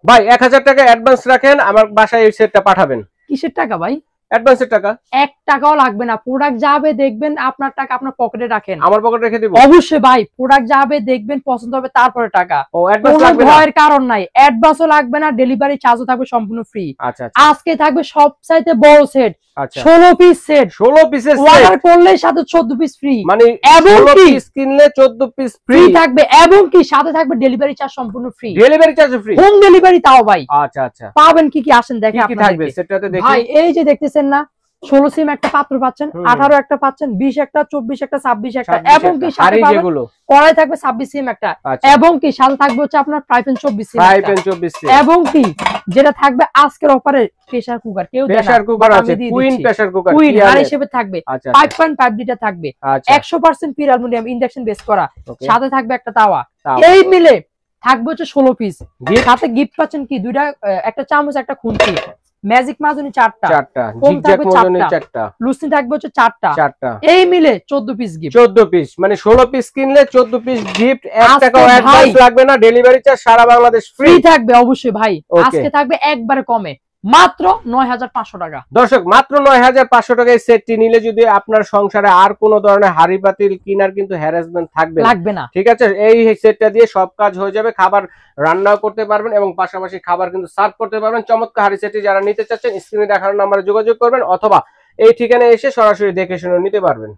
ভাই 1000 টাকা অ্যাডভান্স রাখেন, আমার বাসায় এই সেটটা পাঠাবেন। কিসের টাকা ভাই? অ্যাডভান্সের টাকা। 1 টাকাও লাগবে না, প্রোডাক্ট যাবে দেখবেন, আপনার টাকা আপনার পকেটে রাখেন। আমার পকেটে রেখে দিব? অবশ্যই ভাই, প্রোডাক্ট যাবে দেখবেন, পছন্দ হবে, তারপরে টাকা। ও অ্যাডভান্স লাগবে না? ভয়ের কারণ নাই, অ্যাডভান্সও লাগবে না, ডেলিভারি চার্জও থাকবে সম্পূর্ণ ফ্রি। আচ্ছা আচ্ছা। আজকে থাকবে সবচাইতে বড় সেট, আচ্ছা 16 পিস সেট। 16 পিসের সেট অর্ডার করলে সাথে 14 পিস ফ্রি, মানে এবং 16 কি পিস কিনলে 14 পিস ফ্রি ফ্রি থাকবে, এবং কি সাথে থাকবে ডেলিভারি চার্জ সম্পূর্ণ free. Delivery charge free, home delivery তাও ভাই। আচ্ছা আচ্ছা। পাবেন কি কি আসেন দেখে কি কি থাকবে সেটাতে দেখি। ভাই এই যে দেখতেছেন না, 16 সিম একটা পাত্র পাচ্ছেন, 18 একটা পাচ্ছেন, 20 একটা, 24 একটা, 26 একটা, এবং কি সাথে পাবেন কড়াই থাকবে 26 সিম একটা, এবং কি সাথে থাকবে হচ্ছে আপনার ফ্রাই প্যান 24 সিম একটা, এবং কি যেটা থাকবে আজকের অফারে প্রেসার কুকার। কেউ প্রেসার কুকার আছে, কুইন প্রেসার কুকার, কুইন আর হিসেবে থাকবে 5.5 লিটার থাকবে, 100% পিওর অ্যালুমিনিয়াম ইন্ডাকশন বেস করা, সাথে থাকবে একটা তাওয়া। এই মিলে থাকবে হচ্ছে 16 পিস। সাথে গিফট পাচ্ছেন কি দুইটা, একটা চামচ, একটা খুন্তি, ম্যাজিক মাজনি 4টা, জিগজ্যাগ মাজনি 4টা, লুসনি থাকবে হচ্ছে 4টা, এই মিলে 14 পিস গিফট। 14 পিস মানে 16 পিস কিনলে 14 পিস গিফট, 1 টাকাও অ্যাডভান্স লাগবে না, ডেলিভারি চার্জ সারা বাংলাদেশ ফ্রি থাকবে অবশ্যই ভাই। আজকে থাকবে একবারে কমে মাত্র 9500 টাকা। দর্শক মাত্র 9500 টাকায় সেটটি নিলে যদি আপনার সংসারে আর কোনো ধরনের হাড়ি পাতিল কিনার কিন্তু হ্যারাসমেন্ট লাগবে না, ঠিক আছে? এই সেটটা দিয়ে সব কাজ হয়ে যাবে, খাবার রান্নাও করতে পারবেন এবং পাশাপাশি খাবার কিন্তু সার্ভ করতে পারবেন। চমৎকার হাড়ি সেটটি যারা নিতে চাচ্ছেন স্ক্রিনে দেখানো নম্বরে যোগাযোগ করবেন, অথবা এই ঠিকানায় এসে সরাসরি দেখে শুনে নিতে পারবেন।